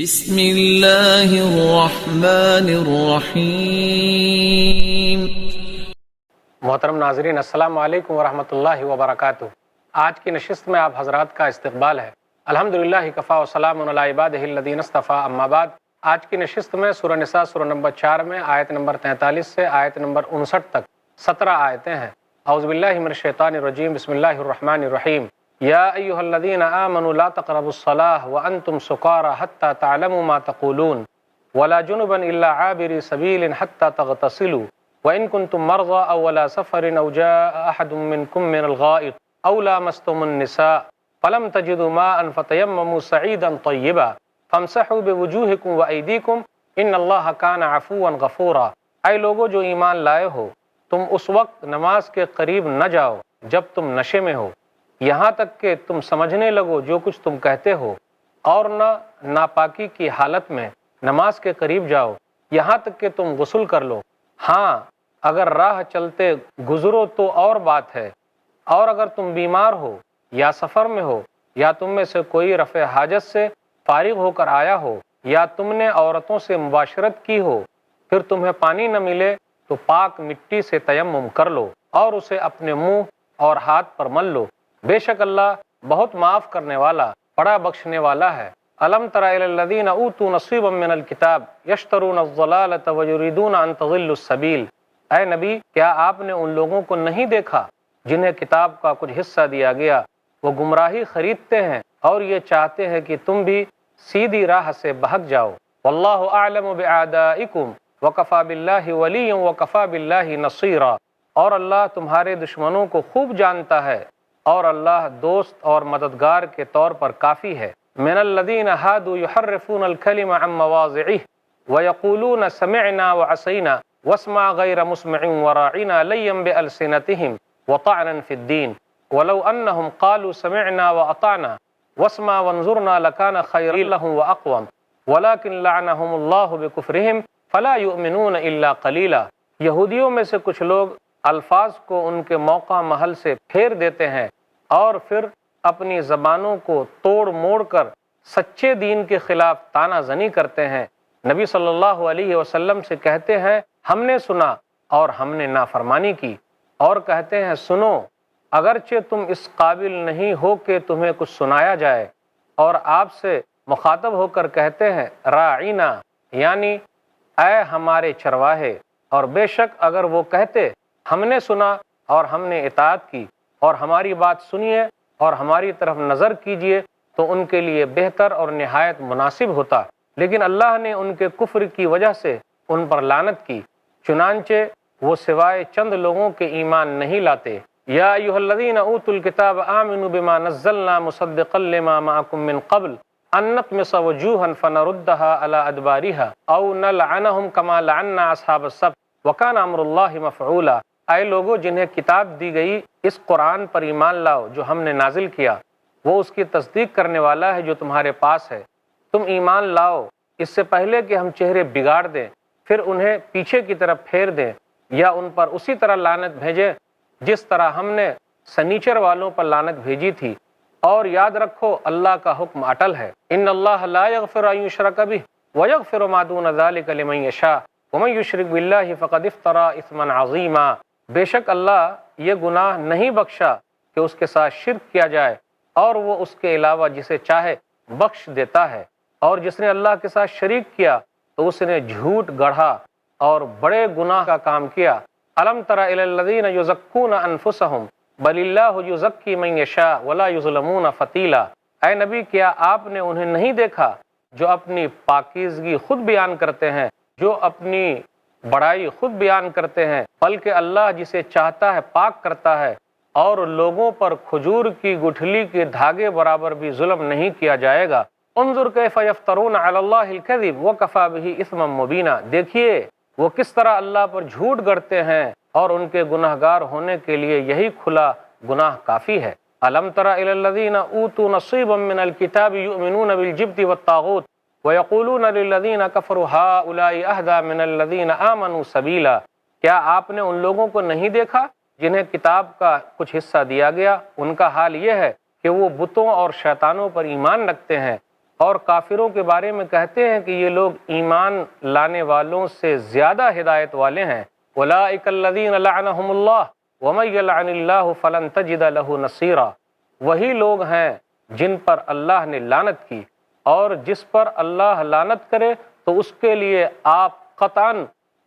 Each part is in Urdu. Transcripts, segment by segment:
بسم اللہ الرحمن الرحیم۔ محترم ناظرین، السلام علیکم ورحمۃ اللہ وبرکاتہ۔ آج کی نشست میں آپ حضرات کا استقبال ہے۔ الحمدللہ کفا وسلام علی عبادہ الذین اصطفیٰ، اما بعد۔ آج کی نشست میں سورہ نساء سورہ نمبر 4 میں آیت نمبر 43 سے آیت نمبر 59 تک 17 آیتیں ہیں۔ اعوذ باللہ من الشیطان الرجیم، بسم اللہ الرحمن الرحیم۔ یا ایھا الذین آمنوا لا تقربوا الصلاۃ وانتم سکارى حتى تعلموا ما تقولون ولا جنبا الا عابري سبیل حتى تغتسلوا وان كنتم مرضى او على سفر او جاء احد منكم من الغائط او لامستم النساء فلم تجدوا ماء فتيمموا صعيدا طيبا فامسحوا بوجوهكم وايديكم ان اللہ كان عفوا غفورا۔ اے لوگو جو ایمان لائے ہو، تم اس وقت نماز کے قریب نہ جاؤ جب تم نشے میں ہو، یہاں تک کہ تم سمجھنے لگو جو کچھ تم کہتے ہو، اور نہ ناپاکی کی حالت میں نماز کے قریب جاؤ یہاں تک کہ تم غسل کر لو۔ ہاں، اگر راہ چلتے گزرو تو اور بات ہے، اور اگر تم بیمار ہو یا سفر میں ہو یا تم میں سے کوئی رفع حاجت سے فارغ ہو کر آیا ہو یا تم نے عورتوں سے مباشرت کی ہو، پھر تمہیں پانی نہ ملے تو پاک مٹی سے تیمم کر لو اور اسے اپنے منہ اور ہاتھ پر مل لو، بے شک اللہ بہت معاف کرنے والا، بڑا بخشنے والا ہے۔ الم تر الی الذین اوتوا نصیبا من الکتاب یشترون الضلالۃ ویریدون ان تضلوا السبیل۔ اے نبی، کیا آپ نے ان لوگوں کو نہیں دیکھا جنہیں کتاب کا کچھ حصہ دیا گیا؟ وہ گمراہی خریدتے ہیں اور یہ چاہتے ہیں کہ تم بھی سیدھی راہ سے بہک جاؤ۔ واللہ اعلم باعدائکم وکفی باللہ ولیا وکفی باللہ نصیرا۔ اور اللہ تمہارے دشمنوں کو خوب جانتا ہے، اور اللہ دوست اور مددگار کے طور پر کافی ہے۔ من الذین ہادوا یحرفون الکلم عن مواضعہ ویقولون سمعنا وعصینا واسمع غیر مسمع وراعنا لیا بألسنتہم وطعنا فی الدین ولو انہم قالوا سمعنا واطعنا واسمع وانظرنا لکان خیرا لہم واقوم ولکن لعنہم اللہ بکفرہم فلا یؤمنون الا قلیلا۔ یہودیوں میں سے کچھ لوگ الفاظ کو ان کے موقع محل سے پھیر دیتے ہیں اور پھر اپنی زبانوں کو توڑ موڑ کر سچے دین کے خلاف طعنہ زنی کرتے ہیں۔ نبی صلی اللہ علیہ وسلم سے کہتے ہیں ہم نے سنا اور ہم نے نافرمانی کی، اور کہتے ہیں سنو اگرچہ تم اس قابل نہیں ہو کہ تمہیں کچھ سنایا جائے، اور آپ سے مخاطب ہو کر کہتے ہیں راعینا، یعنی اے ہمارے چرواہے۔ اور بے شک اگر وہ کہتے ہم نے سنا اور ہم نے اطاعت کی اور ہماری بات سنیے اور ہماری طرف نظر کیجیے تو ان کے لیے بہتر اور نہایت مناسب ہوتا، لیکن اللہ نے ان کے کفر کی وجہ سے ان پر لعنت کی، چنانچہ وہ سوائے چند لوگوں کے ایمان نہیں لاتے۔ یا ایھا الذین اوتوا الکتاب آمنوا بما نزلنا مصدقا لما معکم من قبل ان نطمس وجوہا فنردها علی ادبارها او نلعنہم کما لعنا اصحاب السبت وکان امر اللہ مفعولا۔ اے لوگو جنہیں کتاب دی گئی، اس قرآن پر ایمان لاؤ جو ہم نے نازل کیا، وہ اس کی تصدیق کرنے والا ہے جو تمہارے پاس ہے۔ تم ایمان لاؤ اس سے پہلے کہ ہم چہرے بگاڑ دیں، پھر انہیں پیچھے کی طرف پھیر دیں یا ان پر اسی طرح لعنت بھیجیں جس طرح ہم نے سنیچر والوں پر لعنت بھیجی تھی۔ اور یاد رکھو اللہ کا حکم اٹل ہے۔ ان اللہ لا یغفر ان یشرک بہ ویغفر ما دون ذلک لمن یشاء ومن یشرک باللہ فقد افتری اثما عظیما۔ بے شک اللہ یہ گناہ نہیں بخشا کہ اس کے ساتھ شرک کیا جائے، اور وہ اس کے علاوہ جسے چاہے بخش دیتا ہے، اور جس نے اللہ کے ساتھ شریک کیا تو اس نے جھوٹ گڑھا اور بڑے گناہ کا کام کیا۔ الم تر الی الذین یزکون انفسہم بل اللہ یزکی من یشاء ولا یظلمون فتیلا۔ اے نبی، کیا آپ نے انہیں نہیں دیکھا جو اپنی پاکیزگی خود بیان کرتے ہیں، جو اپنی بڑائی خود بیان کرتے ہیں، بلکہ اللہ جسے چاہتا ہے پاک کرتا ہے، اور لوگوں پر کھجور کی گٹھلی کے دھاگے برابر بھی ظلم نہیں کیا جائے گا۔ انظر کیف یفترون علی اللہ الکذب وکفی بہ اثما مبینا۔ دیکھیے وہ کس طرح اللہ پر جھوٹ گڑھتے ہیں، اور ان کے گناہگار ہونے کے لیے یہی کھلا گناہ کافی ہے۔ الم تر الی الذین اوتوا نصیبا من الکتاب یؤمنون بالجبت والطاغوت وَيَقُولُونَ لِلَّذِينَ كَفَرُوا هَؤُلَاءِ أَهْدَىٰ مِنَ الَّذِينَ آمَنُوا سَبِيلًا۔ کیا آپ نے ان لوگوں کو نہیں دیکھا جنہیں کتاب کا کچھ حصہ دیا گیا؟ ان کا حال یہ ہے کہ وہ بتوں اور شیطانوں پر ایمان رکھتے ہیں، اور کافروں کے بارے میں کہتے ہیں کہ یہ لوگ ایمان لانے والوں سے زیادہ ہدایت والے ہیں۔ اولئک الذین لعنہم اللہ ومن یلعن اللہ فلن تجد لہ نصیرا، وہی لوگ ہیں جن پر اللہ نے لعنت کی، اور جس پر اللہ لعنت کرے تو اس کے لیے آپ قطعاً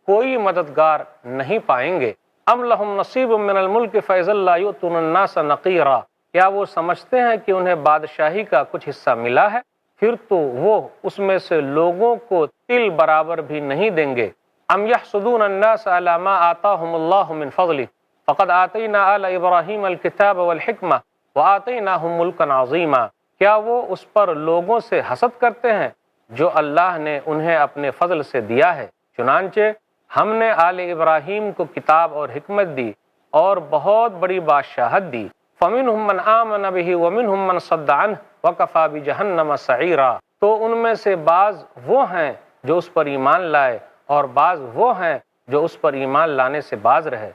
کوئی مددگار نہیں پائیں گے۔ ام لہم نصیب من الملک فاذا لا یؤتون الناس نقیرا، کیا وہ سمجھتے ہیں کہ انہیں بادشاہی کا کچھ حصہ ملا ہے، پھر تو وہ اس میں سے لوگوں کو تل برابر بھی نہیں دیں گے۔ ام یحسدون الناس علی ما آتاہم اللہ من فضلہ فقد آتینا آل ابراہیم الکتاب والحکمہ وآتیناہم ملکا عظیما، کیا وہ اس پر لوگوں سے حسد کرتے ہیں جو اللہ نے انہیں اپنے فضل سے دیا ہے؟ چنانچہ ہم نے آل ابراہیم کو کتاب اور حکمت دی اور بہت بڑی بادشاہت دی۔ فمنہم من آمن بہ ومنہم من صد عنہ وکفی بجہنم سعیرا، تو ان میں سے بعض وہ ہیں جو اس پر ایمان لائے اور بعض وہ ہیں جو اس پر ایمان لانے سے باز رہے،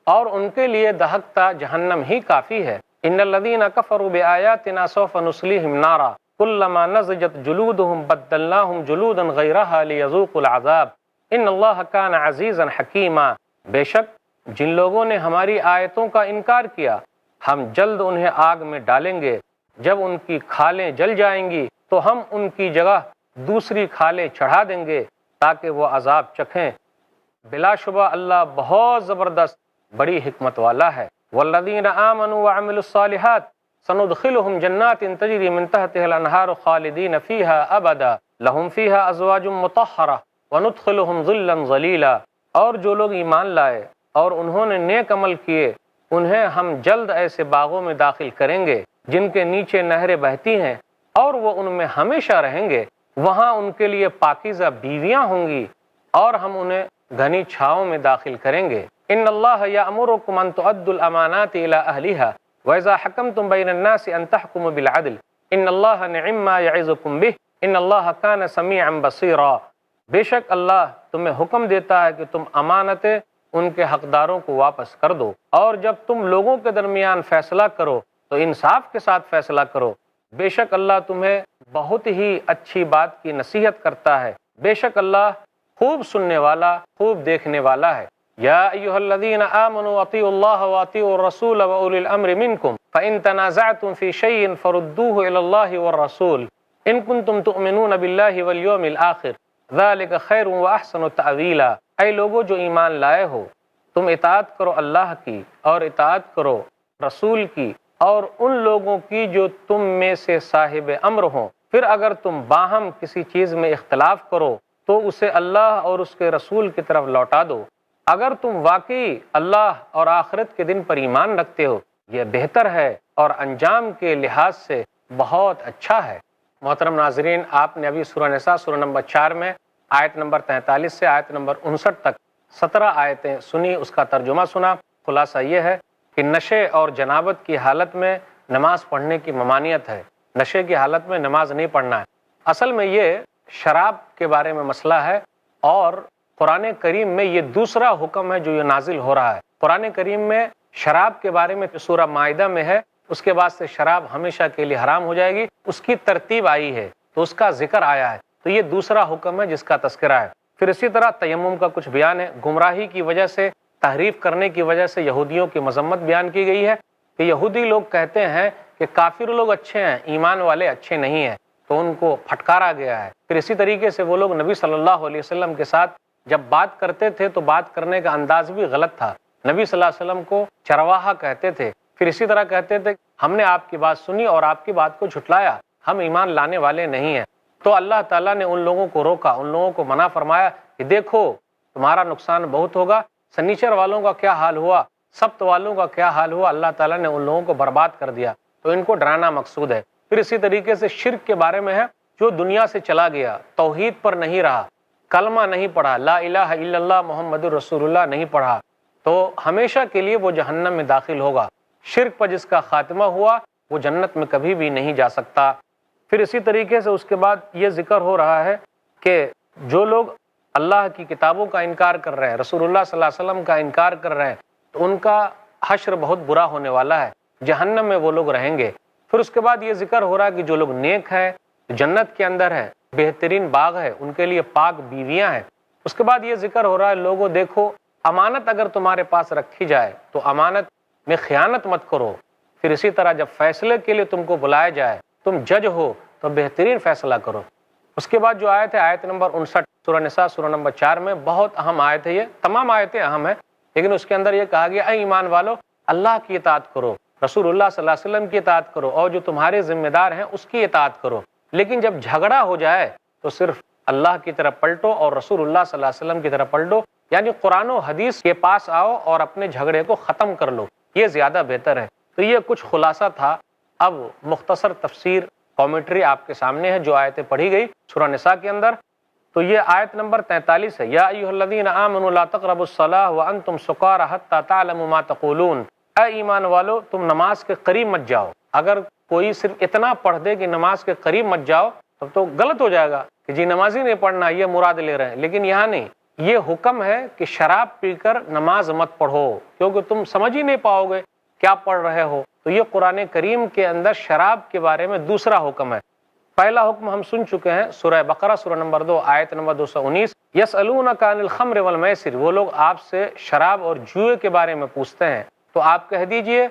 اور ان کے لیے دہکتا جہنم ہی کافی ہے۔ ان الذین کفروا بآیاتنا سوف نصلیہم نارا کلما نضجت جلودہم بدلناہم جلودا غیرہا لیذوقوا العذاب ان اللہ کان عزیزا حکیما، بے شک جن لوگوں نے ہماری آیتوں کا انکار کیا ہم جلد انہیں آگ میں ڈالیں گے، جب ان کی کھالیں جل جائیں گی تو ہم ان کی جگہ دوسری کھالیں چڑھا دیں گے تاکہ وہ عذاب چکھیں، بلا شبہ اللہ بہت زبردست بڑی حکمت والا ہے۔ والذین آمنوا وعملوا الصالحات سندخلهم جنات تجری من تحتها الانہار خالدین فیہا ابدا لہم فیہا ازواج مطہرہ وندخلهم ظلا ظلیلا، اور جو لوگ ایمان لائے اور انہوں نے نیک عمل کیے انہیں ہم جلد ایسے باغوں میں داخل کریں گے جن کے نیچے نہریں بہتی ہیں اور وہ ان میں ہمیشہ رہیں گے، وہاں ان کے لیے پاکیزہ بیویاں ہوں گی اور ہم انہیں گھنی چھاؤں میں داخل کریں گے۔ ان اللہ یأمرکم ان تؤدوا الامانات الی اہلہا وَإِذَا حَكَمْتُمْ بَيْنَ النَّاسِ أَن تَحْكُمُوا بِالْعَدْلِ إِنَّ اللَّهَ نِعِمَّ مَا يَعِظُكُمْ بِهِ إِنَّ اللَّهَ كَانَ سَمِيعًا بَصِيرًا، بے شک اللہ تمہیں حکم دیتا ہے کہ تم امانتیں ان کے حقداروں کو واپس کر دو، اور جب تم لوگوں کے درمیان فیصلہ کرو تو انصاف کے ساتھ فیصلہ کرو، بے شک اللہ تمہیں بہت ہی اچھی بات کی نصیحت کرتا ہے، بے شک اللہ خوب سننے والا خوب دیکھنے والا ہے۔ یا ایھا الذین آمنوا اطیعوا اللہ واطیعوا الرسول واولی الامر منکم فإن تنازعتم فی شیء فردوه الی اللہ والرسول ان کنتم تؤمنون باللہ والیوم الآخر ذلک خیر واحسن تأویلا، اے لوگو جو ایمان لائے ہو تم اطاعت کرو اللہ کی اور اطاعت کرو رسول کی اور ان لوگوں کی جو تم میں سے صاحب امر ہوں، پھر اگر تم باہم کسی چیز میں اختلاف کرو تو اسے اللہ اور اس کے رسول کی طرف لوٹا دو، اگر تم واقعی اللہ اور آخرت کے دن پر ایمان رکھتے ہو یہ بہتر ہے اور انجام کے لحاظ سے بہت اچھا ہے۔ محترم ناظرین، آپ نے ابھی سورہ نساء سورہ نمبر 4 میں آیت نمبر 43 سے آیت نمبر 59 تک 17 آیتیں سنی، اس کا ترجمہ سنا۔ خلاصہ یہ ہے کہ نشے اور جنابت کی حالت میں نماز پڑھنے کی ممانعت ہے، نشے کی حالت میں نماز نہیں پڑھنا ہے۔ اصل میں یہ شراب کے بارے میں مسئلہ ہے، اور قرآن کریم میں یہ دوسرا حکم ہے جو یہ نازل ہو رہا ہے۔ قرآن کریم میں شراب کے بارے میں سورہ مائدہ میں ہے، اس کے بعد سے شراب ہمیشہ کے لیے حرام ہو جائے گی، اس کی ترتیب آئی ہے تو اس کا ذکر آیا ہے، تو یہ دوسرا حکم ہے جس کا تذکرہ ہے۔ پھر اسی طرح تیمم کا کچھ بیان ہے، گمراہی کی وجہ سے تحریف کرنے کی وجہ سے یہودیوں کی مذمت بیان کی گئی ہے کہ یہودی لوگ کہتے ہیں کہ کافر لوگ اچھے ہیں، ایمان والے اچھے نہیں ہیں، تو ان کو پھٹکارا گیا ہے۔ پھر اسی طریقے سے وہ لوگ نبی صلی اللہ علیہ وسلم کے ساتھ جب بات کرتے تھے تو بات کرنے کا انداز بھی غلط تھا، نبی صلی اللہ علیہ وسلم کو چرواہا کہتے تھے، پھر اسی طرح کہتے تھے ہم نے آپ کی بات سنی اور آپ کی بات کو جھٹلایا، ہم ایمان لانے والے نہیں ہیں۔ تو اللہ تعالیٰ نے ان لوگوں کو روکا، ان لوگوں کو منع فرمایا کہ دیکھو تمہارا نقصان بہت ہوگا۔ سنیچر والوں کا کیا حال ہوا، سبت والوں کا کیا حال ہوا، اللہ تعالیٰ نے ان لوگوں کو برباد کر دیا، تو ان کو ڈرانا مقصود ہے۔ پھر اسی طریقے سے شرک کے بارے میں ہے، جو دنیا سے چلا گیا، توحید پر نہیں رہا، کلمہ نہیں پڑھا، لا الہ الا اللہ محمد الرسول اللہ نہیں پڑھا، تو ہمیشہ کے لیے وہ جہنم میں داخل ہوگا۔ شرک پر جس کا خاتمہ ہوا وہ جنت میں کبھی بھی نہیں جا سکتا۔ پھر اسی طریقے سے اس کے بعد یہ ذکر ہو رہا ہے کہ جو لوگ اللہ کی کتابوں کا انکار کر رہے ہیں، رسول اللہ صلی اللہ علیہ وسلم کا انکار کر رہے ہیں، تو ان کا حشر بہت برا ہونے والا ہے، جہنم میں وہ لوگ رہیں گے۔ پھر اس کے بعد یہ ذکر ہو رہا ہے کہ جو لوگ نیک ہیں، جنت کے اندر ہے، بہترین باغ ہے، ان کے لیے پاک بیویاں ہیں۔ اس کے بعد یہ ذکر ہو رہا ہے لوگوں دیکھو امانت اگر تمہارے پاس رکھی جائے تو امانت میں خیانت مت کرو، پھر اسی طرح جب فیصلے کے لیے تم کو بلایا جائے، تم جج ہو تو بہترین فیصلہ کرو۔ اس کے بعد جو آیت ہے آیت نمبر 59 سورہ نساء سورہ نمبر 4 میں، بہت اہم آیت ہے، یہ تمام آیتیں اہم ہیں، لیکن اس کے اندر یہ کہا گیا اے ایمان والو اللہ کی اطاعت کرو، رسول اللہ صلی اللہ علیہ وسلم کی اطاعت کرو، اور جو تمہارے ذمہ دار ہیں اس کی اطاعت کرو، لیکن جب جھگڑا ہو جائے تو صرف اللہ کی طرف پلٹو اور رسول اللہ صلی اللہ علیہ وسلم کی طرف پلٹو، یعنی قرآن و حدیث کے پاس آؤ اور اپنے جھگڑے کو ختم کر لو، یہ زیادہ بہتر ہے۔ تو یہ کچھ خلاصہ تھا۔ اب مختصر تفسیر کامنٹری آپ کے سامنے ہے جو آیتیں پڑھی گئی سورہ نساء کے اندر۔ تو یہ آیت نمبر 43 ہے، یا ایھا الذین آمنوا لا تقربوا الصلاۃ وانتم سکارى حتى تعلموا ما تقولون، اے ایمان والو تم نماز کے قریب مت جاؤ۔ اگر کوئی صرف اتنا پڑھ دے کہ نماز کے قریب مت جاؤ تب تو غلط ہو جائے گا کہ جی نماز ہی نہیں پڑھنا، یہ مراد لے رہے ہیں، لیکن یہاں نہیں، یہ حکم ہے کہ شراب پی کر نماز مت پڑھو، کیونکہ تم سمجھ ہی نہیں پاؤ گے کیا پڑھ رہے ہو۔ تو یہ قرآن کریم کے اندر شراب کے بارے میں دوسرا حکم ہے۔ پہلا حکم ہم سن چکے ہیں سورہ بقرہ سورہ نمبر 2 آیت نمبر 219، یسألونک عن الخمر والمیسر، وہ لوگ آپ سے شراب اور جوئے کے بارے میں پوچھتے ہیں، تو آپ کہہ دیجئے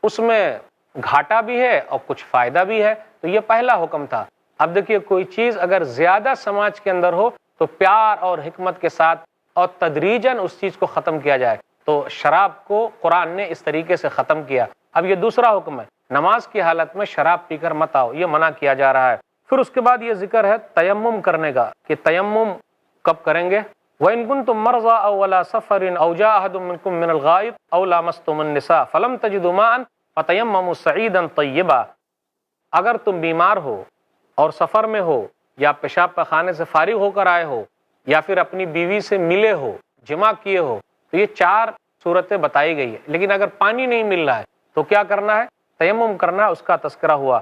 اس میں گھاٹا بھی ہے اور کچھ فائدہ بھی ہے۔ تو یہ پہلا حکم تھا۔ اب دیکھیے کوئی چیز اگر زیادہ سماج کے اندر ہو تو پیار اور حکمت کے ساتھ اور تدریجاً اس چیز کو ختم کیا جائے، تو شراب کو قرآن نے اس طریقے سے ختم کیا۔ اب یہ دوسرا حکم ہے، نماز کی حالت میں شراب پی کر مت آؤ، یہ منع کیا جا رہا ہے۔ پھر اس کے بعد یہ ذکر ہے تیمم کرنے کا، کہ تیمم کب کریں گے؟ وَإِن كُنتُم مَرْضَىٰ أَوْ عَلَىٰ سَفَرٍ أَوْ جَاءَ أَحَدٌ مِّنكُم مِّنَ الْغَائِطِ أَوْ لَامَسْتُمُ النِّسَاءَ فَلَمْ تَجِدُوا مَاءً فَتَيَمَّمُوا صَعِيدًا طَيِّبًا، اگر تم بیمار ہو اور سفر میں ہو یا پیشاب پخانے سے فارغ ہو کر آئے ہو یا پھر اپنی بیوی سے ملے ہو، جمع کیے ہو، تو یہ 4 صورتیں بتائی گئی ہیں، لیکن اگر پانی نہیں مل رہا ہے تو کیا کرنا ہے؟ تیمم کرنا ہے، اس کا تذکرہ ہوا۔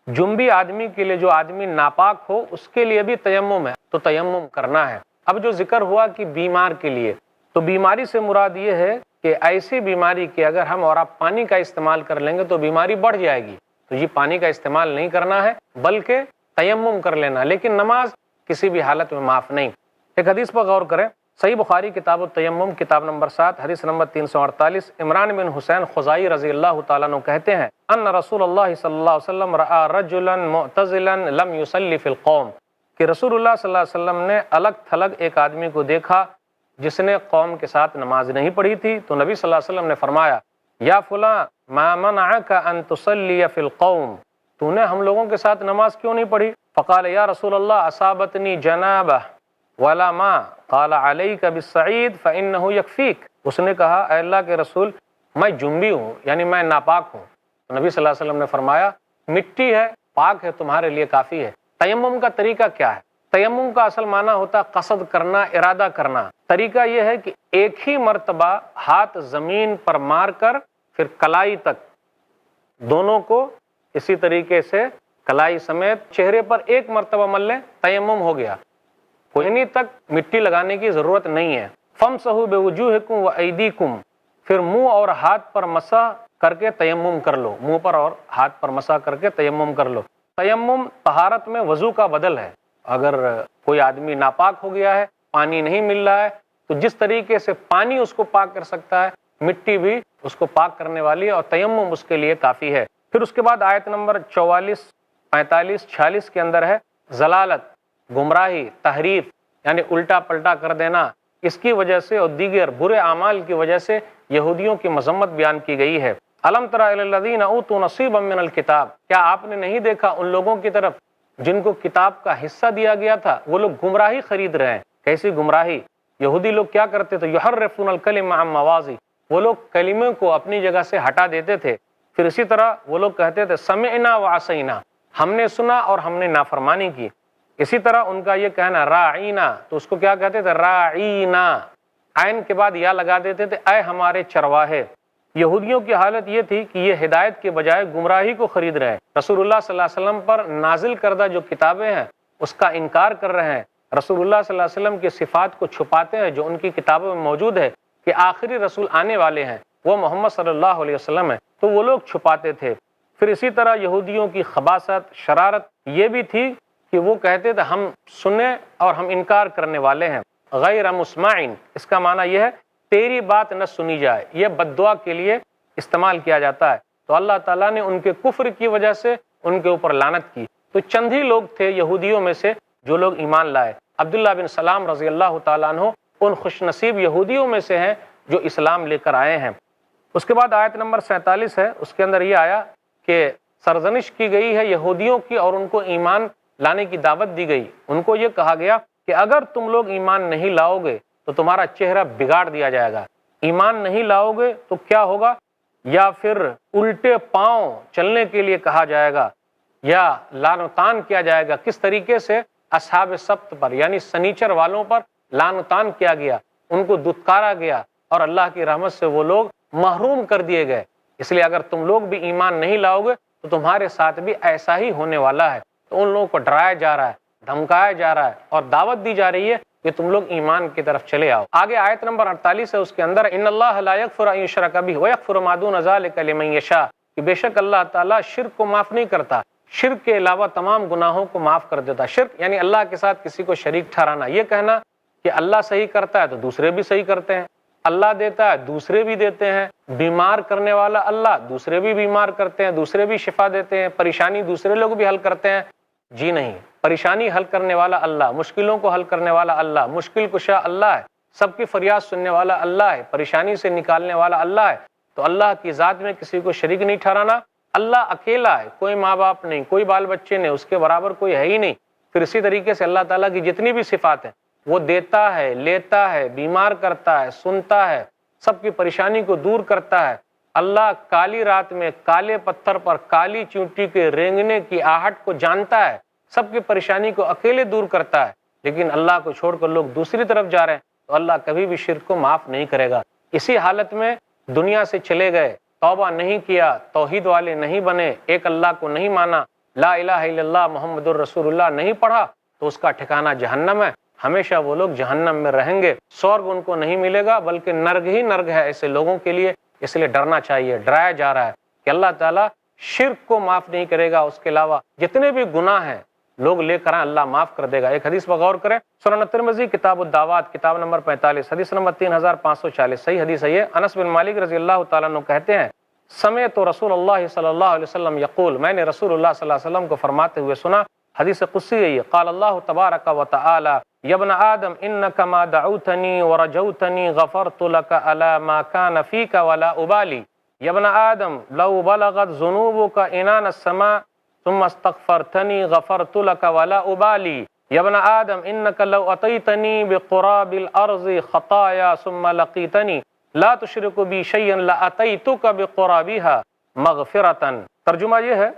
جنبی آدمی کے لیے، جو آدمی ناپاک ہو اس کے لیے بھی تیمم ہے، تو تیمم کرنا ہے۔ اب جو ذکر ہوا کہ بیمار کے لیے، تو بیماری سے مراد یہ ہے کہ ایسی بیماری کہ اگر ہم اور آپ پانی کا استعمال کر لیں گے تو بیماری بڑھ جائے گی، تو یہ پانی کا استعمال نہیں کرنا ہے بلکہ تیمم کر لینا، لیکن نماز کسی بھی حالت میں معاف نہیں۔ ایک حدیث پر غور کریں، صحیح بخاری کتاب التیمم کتاب نمبر 7 حدیث نمبر 348، عمران بن حسین خزائی رضی اللہ تعالیٰ عنہ کہتے ہیں ان رسول اللہ صلی اللہ علیہ وسلم رأى رجلا معتزلا لم يصلي في القوم، کہ رسول اللہ صلی اللہ علیہ وسلم نے الگ تھلگ ایک آدمی کو دیکھا جس نے قوم کے ساتھ نماز نہیں پڑھی تھی، تو نبی صلی اللہ علیہ وسلم نے فرمایا یا فلاں ما منعك ان تصلي في القوم، تو نے ہم لوگوں کے ساتھ نماز کیوں نہیں پڑھی؟ فقال یا رسول اللہ اصابتنی جنابہ ولا ماء، قال علیک بالصعید فانه یکفیک، اس نے کہا اے اللہ کے رسول میں جنبی ہوں، یعنی میں ناپاک ہوں، تو نبی صلی اللہ علیہ وسلم نے فرمایا مٹی ہے، پاک ہے، تمہارے لیے کافی ہے۔ تیمم کا طریقہ کیا ہے؟ تیمم کا اصل معنی ہوتا ہے قصد کرنا، ارادہ کرنا۔ طریقہ یہ ہے کہ ایک ہی مرتبہ ہاتھ زمین پر مار کر پھر کلائی تک دونوں کو اسی طریقے سے کلائی سمیت چہرے پر ایک مرتبہ مل لیں، تیمم ہو گیا، کوئی تک مٹی لگانے کی ضرورت نہیں ہے۔ فَامْسَحُوا بِوُجُوهِكُمْ وَأَيْدِيكُمْ، پھر منہ اور ہاتھ پر مسح کر کے تیمم کر لو، منہ پر اور ہاتھ پر مسح کر کے تیمم کر لو۔ تیمم طہارت میں وضو کا بدل ہے۔ اگر کوئی آدمی ناپاک ہو گیا ہے، پانی نہیں مل رہا ہے، تو جس طریقے سے پانی اس کو پاک کر سکتا ہے، مٹی بھی اس کو پاک کرنے والی ہے، اور تیمم اس کے لیے کافی ہے۔ پھر اس کے بعد آیت نمبر 44، 45، 46 کے اندر ہے ضلالت، گمراہی، تحریف، یعنی الٹا پلٹا کر دینا، اس کی وجہ سے اور دیگر برے اعمال کی وجہ سے یہودیوں کی مذمت بیان کی گئی ہے۔ الم تر الی الذین اوتوا نصیبا من الکتاب، کیا آپ نے نہیں دیکھا ان لوگوں کی طرف جن کو کتاب کا حصہ دیا گیا تھا؟ وہ لوگ گمراہی خرید رہے ہیں۔ کیسی گمراہی؟ یہودی لوگ کیا کرتے تھے؟ یحرفون الکلم عن مواضع، وہ لوگ کلمے کو اپنی جگہ سے ہٹا دیتے تھے۔ پھر اسی طرح وہ لوگ کہتے تھے سمعنا وعصینا، ہم نے سنا اور ہم نے نافرمانی کی۔ اسی طرح ان کا یہ کہنا راعینا، تو اس کو کیا کہتے تھے؟ راعینا، عین کے بعد یا لگا دیتے تھے، اے ہمارے چرواہے۔ یہودیوں کی حالت یہ تھی کہ یہ ہدایت کے بجائے گمراہی کو خرید رہے ہیں۔ رسول اللہ صلی اللہ علیہ وسلم پر نازل کردہ جو کتابیں ہیں اس کا انکار کر رہے ہیں، رسول اللہ صلی اللہ علیہ وسلم کی صفات کو چھپاتے ہیں جو ان کی کتابوں میں موجود ہے کہ آخری رسول آنے والے ہیں، وہ محمد صلی اللہ علیہ وسلم ہے، تو وہ لوگ چھپاتے تھے۔ پھر اسی طرح یہودیوں کی خباثت، شرارت یہ بھی تھی کہ وہ کہتے تھے ہم سنیں اور ہم انکار کرنے والے ہیں، غیر مسمعین، اس کا معنی یہ ہے تیری بات نہ سنی جائے، یہ بد دعا کے لیے استعمال کیا جاتا ہے۔ تو اللہ تعالیٰ نے ان کے کفر کی وجہ سے ان کے اوپر لعنت کی۔ تو چند ہی لوگ تھے یہودیوں میں سے جو لوگ ایمان لائے۔ عبداللہ بن سلام رضی اللہ تعالیٰ عنہ ان خوش نصیب یہودیوں میں سے ہیں جو اسلام لے کر آئے ہیں۔ اس کے بعد آیت نمبر 47 ہے، اس کے اندر یہ آیا کہ سرزنش کی گئی ہے یہودیوں کی اور ان کو ایمان لانے کی دعوت دی گئی۔ ان کو یہ کہا گیا کہ اگر تم لوگ ایمان نہیں لاؤ گے تو تمہارا چہرہ بگاڑ دیا جائے گا، ایمان نہیں لاؤ گے تو کیا ہوگا، یا پھر الٹے پاؤں چلنے کے لیے کہا جائے گا یا لعن و طعن کیا جائے گا۔ کس طریقے سے اصحاب سبت پر یعنی سنیچر والوں پر لعن و طعن کیا گیا، ان کو دتکارا گیا اور اللہ کی رحمت سے وہ لوگ محروم کر دیے گئے۔ اس لیے اگر تم لوگ بھی ایمان نہیں لاؤ گے تو تمہارے ساتھ بھی ایسا ہی ہونے والا ہے۔ تو ان لوگوں کو ڈرایا جا رہا ہے، دھمکایا جا رہا ہے اور دعوت دی جا رہی ہے کہ تم لوگ ایمان کی طرف چلے آؤ۔ آگے آیت نمبر 48 ہے، اس کے اندر ان اللہ لا یغفر ان یشرک بہ ویغفر ما دون ذلک لمن یشاء، کہ بے شک اللہ تعالیٰ شرک کو معاف نہیں کرتا، شرک کے علاوہ تمام گناہوں کو معاف کر دیتا۔ شرک یعنی اللہ کے ساتھ کسی کو شریک ٹھہرانا، یہ کہنا کہ اللہ صحیح کرتا ہے تو دوسرے بھی صحیح کرتے ہیں، اللہ دیتا ہے دوسرے بھی دیتے ہیں، بیمار کرنے والا اللہ دوسرے بھی بیمار کرتے ہیں، دوسرے بھی شفا دیتے ہیں، پریشانی دوسرے لوگ بھی حل کرتے ہیں۔ جی نہیں، پریشانی حل کرنے والا اللہ، مشکلوں کو حل کرنے والا اللہ، مشکل کشا اللہ ہے، سب کی فریاد سننے والا اللہ ہے، پریشانی سے نکالنے والا اللہ ہے۔ تو اللہ کی ذات میں کسی کو شریک نہیں ٹھہرانا، اللہ اکیلا ہے، کوئی ماں باپ نہیں، کوئی بال بچے نہیں، اس کے برابر کوئی ہے ہی نہیں۔ پھر اسی طریقے سے اللہ تعالیٰ کی جتنی بھی صفات ہیں، وہ دیتا ہے، لیتا ہے، بیمار کرتا ہے، سنتا ہے، سب کی پریشانی کو دور کرتا ہے۔ اللہ کالی رات میں کالے پتھر پر کالی چونٹی کے رینگنے کی آہٹ کو جانتا ہے، سب کی پریشانی کو اکیلے دور کرتا ہے۔ لیکن اللہ کو چھوڑ کر لوگ دوسری طرف جا رہے ہیں تو اللہ کبھی بھی شرک کو معاف نہیں کرے گا۔ اسی حالت میں دنیا سے چلے گئے، توبہ نہیں کیا، توحید والے نہیں بنے، ایک اللہ کو نہیں مانا، لا الہ الا اللہ محمد الرسول اللہ نہیں پڑھا، تو اس کا ٹھکانہ جہنم ہے، ہمیشہ وہ لوگ جہنم میں رہیں گے، سورگ ان کو نہیں ملے گا بلکہ نرگ ہی نرگ ہے ایسے لوگوں کے لیے۔ اس لیے ڈرنا چاہیے، ڈرایا جا رہا ہے کہ اللہ تعالیٰ شرک کو معاف نہیں کرے گا، اس کے علاوہ جتنے بھی گناہ ہیں لوگ لے کر آئیں اللہ معاف کر دے گا۔ ایک حدیث پر غور کریں، سنن ترمذی کتاب الدعوات کتاب نمبر 45 حدیث نمبر 3540، صحیح حدیث ہے یہ۔ انس بن مالک رضی اللہ تعالیٰ عنہ کہتے ہیں سمعت رسول اللہ صلی اللہ علیہ وسلم یقول، میں نے رسول اللہ صلی اللہ علیہ وسلم کو فرماتے ہوئے سنا، حدیث قدسی ہے یہ، قال اللہ تبارک و تعالی یا ابن آدم انک ما دعوتنی ورجوتنی غفرت لک علی ما کان فیک ولا ابالی، یا ابن آدم لو بلغت ذنوبک عنان السماء ثم استغفرتنی غفرت لک ولا ابالی، یا ابن آدم انک لو اتیتنی بقراب الارض خطایا ثم لقیتنی لا تشرک بی شیئا لاتیتک بقرابها مغفرتا۔ ترجمہ یہ ہے،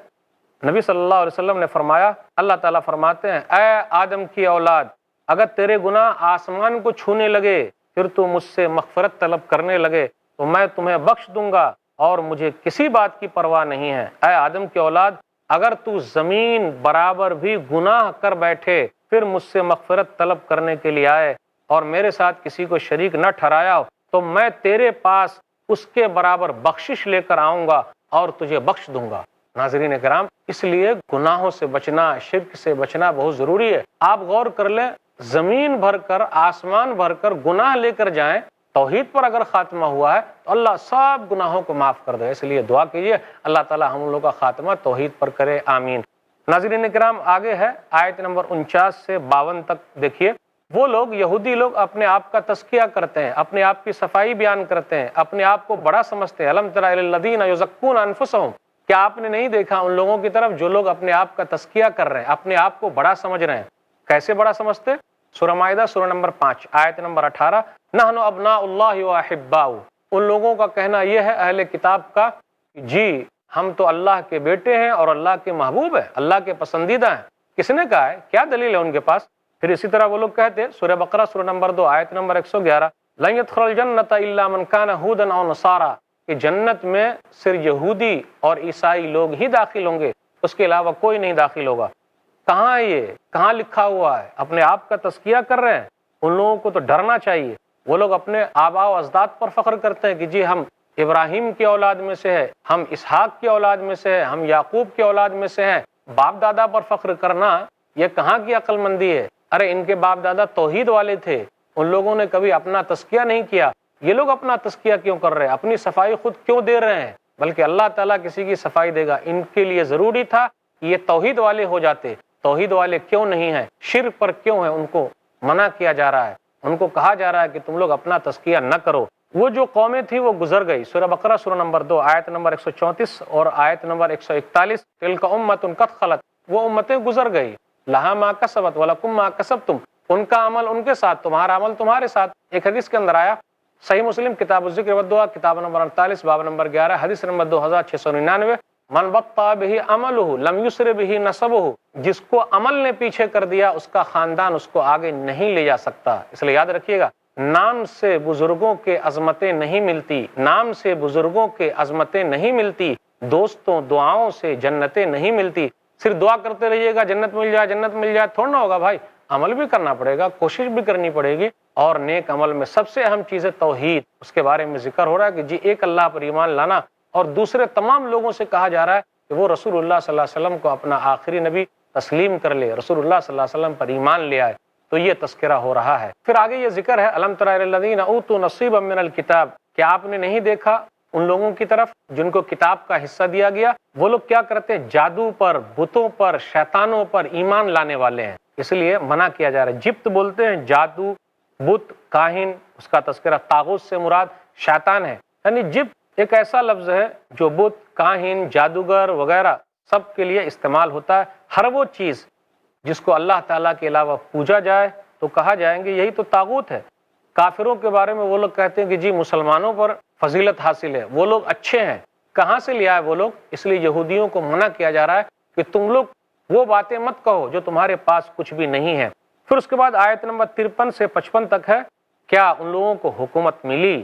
نبی صلی اللہ علیہ وسلم نے فرمایا، اللہ تعالیٰ فرماتے ہیں اے آدم کی اولاد، اگر تیرے گناہ آسمان کو چھونے لگے پھر تو مجھ سے مغفرت طلب کرنے لگے تو میں تمہیں بخش دوں گا اور مجھے کسی بات کی پرواہ نہیں ہے۔ اے آدم کی اولاد، اگر تو زمین برابر بھی گناہ کر بیٹھے پھر مجھ سے مغفرت طلب کرنے کے لیے آئے اور میرے ساتھ کسی کو شریک نہ ٹھہرایا ہو تو میں تیرے پاس اس کے برابر بخشش لے کر آؤں گا اور تجھے بخش دوں گا۔ ناظرین کرام، اس لیے گناہوں سے بچنا، شرک سے بچنا بہت ضروری ہے۔ آپ غور کر لیں، زمین بھر کر، آسمان بھر کر گناہ لے کر جائیں، توحید پر اگر خاتمہ ہوا ہے تو اللہ سب گناہوں کو معاف کر دے۔ اس لیے دعا کیجیے اللہ تعالی ہم لوگوں کا خاتمہ توحید پر کرے، آمین۔ ناظرین کرام، آگے ہے آیت نمبر 49 سے 52 تک دیکھیے۔ وہ لوگ، یہودی لوگ اپنے آپ کا تزکیہ کرتے ہیں، اپنے آپ کی صفائی بیان کرتے ہیں، اپنے آپ کو بڑا سمجھتے ہیں۔ الم تر الی الذین یزکون انفسہم، کیا آپ نے نہیں دیکھا ان لوگوں کی طرف جو لوگ اپنے آپ کا تزکیہ کر رہے ہیں، اپنے آپ کو بڑا سمجھ رہے ہیں؟ کیسے بڑا سمجھتے؟ سورہ مائدہ سورہ نمبر 5 آیت نمبر 18، نحن ابناء اللہ واحباؤہ، ان لوگوں کا کہنا یہ ہے اہل کتاب کا، جی ہم تو اللہ کے بیٹے ہیں اور اللہ کے محبوب ہیں، اللہ کے پسندیدہ ہیں۔ کس نے کہا ہے؟ کیا دلیل ہے ان کے پاس؟ پھر اسی طرح وہ لوگ کہتے سورہ بقرہ سورہ نمبر 2 آیت نمبر 111، لن يدخل الجنۃ الا من کان ھودا او نصارا، کہ جنت میں صرف یہودی اور عیسائی لوگ ہی داخل ہوں گے، اس کے علاوہ کوئی نہیں داخل ہوگا۔ کہاں ہے یہ؟ کہاں لکھا ہوا ہے؟ اپنے آپ کا تزکیہ کر رہے ہیں۔ ان لوگوں کو تو ڈرنا چاہیے۔ وہ لوگ اپنے آباء و اجداد پر فخر کرتے ہیں کہ جی ہم ابراہیم کی اولاد میں سے ہے، ہم اسحاق کی اولاد میں سے ہے، ہم یعقوب کی اولاد میں سے ہیں۔ باپ دادا پر فخر کرنا یہ کہاں کی عقل مندی ہے؟ ارے ان کے باپ دادا توحید والے تھے، ان لوگوں نے کبھی اپنا تزکیہ نہیں کیا، یہ لوگ اپنا تزکیہ کیوں کر رہے ہیں؟ اپنی صفائی خود کیوں دے رہے ہیں؟ بلکہ اللہ تعالیٰ کسی کی صفائی دے گا۔ ان کے لیے ضروری تھا کہ یہ توحید والے ہو جاتے، توحید والے کیوں نہیں ہیں؟ شرک پر کیوں ہیں؟ ان کو منع کیا جا رہا ہے، ان کو کہا جا رہا ہے کہ تم لوگ اپنا تزکیہ نہ کرو۔ وہ جو قومیں تھیں وہ گزر گئی۔ سورہ بقرہ سورہ نمبر 2 آیت نمبر 134 اور آیت نمبر 141، تلک امۃ قد خلت، وہ امتیں گزر گئی، لہا ما کسبت ولکم ما کسبتم، ان کا عمل ان کے ساتھ، تمہارا عمل تمہارے ساتھ۔ ایک حدیث کے اندر آیا، صحیح مسلم کتاب الذکر والدعا کتاب نمبر 48 باب نمبر 11 حدیث نمبر 2699، من بطأ بہ عملہ لم یسر بہ نسبہ، جس کو عمل نے پیچھے کر دیا اس کا خاندان اس کو آگے نہیں لے جا سکتا۔ اس لیے یاد رکھیے گا، نام سے بزرگوں کے عظمتیں نہیں ملتی، نام سے بزرگوں کے عظمتیں نہیں ملتی، دوستوں دعاؤں سے جنتیں نہیں ملتی۔ صرف دعا کرتے رہیے گا جنت مل جائے جنت مل جائے، تھوڑا نہ ہوگا بھائی، عمل بھی کرنا پڑے گا، کوشش بھی کرنی پڑے گی۔ اور نیک عمل میں سب سے اہم چیز ہے توحید، اس کے بارے میں ذکر ہو رہا ہے کہ جی ایک اللہ پر ایمان لانا، اور دوسرے تمام لوگوں سے کہا جا رہا ہے کہ وہ رسول اللہ صلی اللہ علیہ وسلم کو اپنا آخری نبی تسلیم کر لے، رسول اللہ صلی اللہ علیہ وسلم پر ایمان لے آئے، تو یہ تذکرہ ہو رہا ہے۔ پھر آگے یہ ذکر ہے، الم تر الی الذین اوتوا نصیبا من الکتاب، کہ آپ نے نہیں دیکھا ان لوگوں کی طرف جن کو کتاب کا حصہ دیا گیا، وہ لوگ کیا کرتے ہیں؟ جادو پر، بتوں پر، شیطانوں پر ایمان لانے والے ہیں، اس لیے منع کیا جا رہا ہے۔ جبت بولتے ہیں جادو، بت، کاہن، اس کا تذکرہ طاغوت سے مراد شیطان ہے، یعنی جبت ایک ایسا لفظ ہے جو بت، کاہن، جادوگر وغیرہ سب کے لیے استعمال ہوتا ہے۔ ہر وہ چیز جس کو اللہ تعالیٰ کے علاوہ پوجا جائے تو کہا جائیں گے یہی تو طاغوت ہے۔ کافروں کے بارے میں وہ لوگ کہتے ہیں کہ جی مسلمانوں پر فضیلت حاصل ہے، وہ لوگ اچھے ہیں، کہاں سے لیا ہے وہ لوگ؟ اس لیے یہودیوں کو منع کیا جا رہا ہے کہ تم لوگ وہ باتیں مت کہو جو تمہارے پاس کچھ بھی نہیں ہے۔ پھر اس کے بعد آیت نمبر 53 سے 55 تک ہے، کیا ان لوگوں کو حکومت ملی؟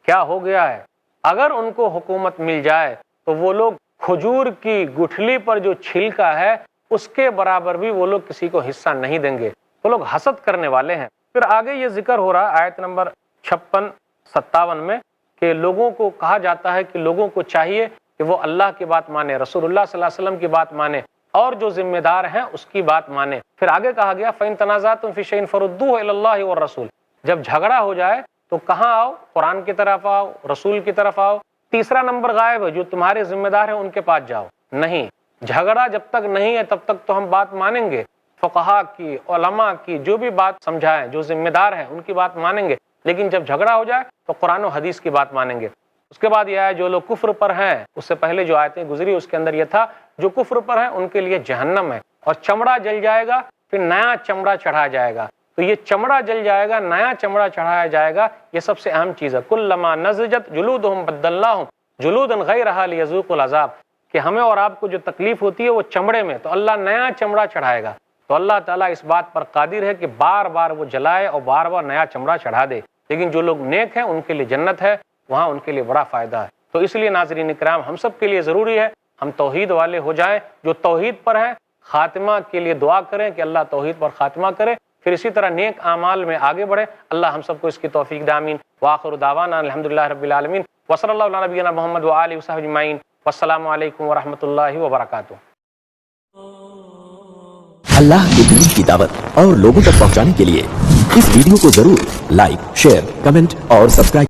کیا ہو گیا ہے؟ اگر ان کو حکومت مل جائے تو وہ لوگ کھجور کی گٹھلی پر جو چھلکا ہے اس کے برابر بھی وہ لوگ کسی کو حصہ نہیں دیں گے، وہ لوگ حسد کرنے والے ہیں۔ پھر آگے یہ ذکر ہو رہا آیت نمبر 56-57 میں کہ لوگوں کو کہا جاتا ہے کہ لوگوں کو چاہیے کہ وہ اللہ کی بات مانے، رسول اللہ صلی اللہ علیہ وسلم کی بات مانے، اور جو ذمہ دار ہیں اس کی بات مانے۔ پھر آگے کہا گیا فَإِن تَنَازَعْتُمْ فِي شَيْءٍ فَرُدُّوهُ إِلَى اللَّهِ وَالرَّسُولِ، جب جھگڑا ہو جائے تو کہاں آؤ؟ قرآن کی طرف آؤ، رسول کی طرف آؤ۔ تیسرا نمبر غائب ہے، جو تمہارے ذمہ دار ہیں ان کے پاس جاؤ۔ نہیں، جھگڑا جب تک نہیں ہے تب تک تو ہم بات مانیں گے، فقہا کی، علماء کی، جو بھی بات سمجھائیں، جو ذمہ دار ہیں ان کی بات مانیں گے، لیکن جب جھگڑا ہو جائے تو قرآن و حدیث کی بات مانیں گے۔ اس کے بعد یہ ہے جو لوگ کفر پر ہیں، اس سے پہلے جو آیتیں گزری اس کے اندر یہ تھا جو کفر پر ہیں ان کے لیے جہنم ہے، اور چمڑا جل جائے گا، پھر نیا چمڑا چڑھا جائے گا۔ تو یہ چمڑا جل جائے گا، نیا چمڑا چڑھایا جائے گا، یہ سب سے اہم چیز ہے۔ کلما نضجت جلودہم بدلناہم جلودا غیرہا لیذوقوا العذاب، کہ ہمیں اور آپ کو جو تکلیف ہوتی ہے وہ چمڑے میں، تو اللہ نیا چمڑا چڑھائے گا۔ تو اللہ تعالیٰ اس بات پر قادر ہے کہ بار بار وہ جلائے اور بار بار نیا چمڑا چڑھا دے، لیکن جو لوگ نیک ہیں ان کے لیے جنت ہے، وہاں ان کے لیے بڑا فائدہ ہے۔ تو اس لیے ناظرین اکرام، ہم سب کے لیے ضروری ہے ہم توحید والے ہو جائیں، جو توحید پر ہیں خاتمہ کے لیے دعا کریں کہ اللہ توحید پر خاتمہ کرے، پھر اسی طرح نیک اعمال میں آگے بڑھے۔ اللہ ہم سب کو اس کی توفیق دے، آمین۔ وآخر دعوانا الحمدللہ رب العالمین، وصلی اللہ علی نبینا محمد وآلہ وصحبہ اجمعین، والسلام علیکم ورحمۃ اللہ وبرکاتہ۔ اللہ کے دین کی دعوت اور لوگوں تک پہنچانے کے لیے اس ویڈیو کو ضرور لائک، شیئر، کمنٹ اور سبسکرائب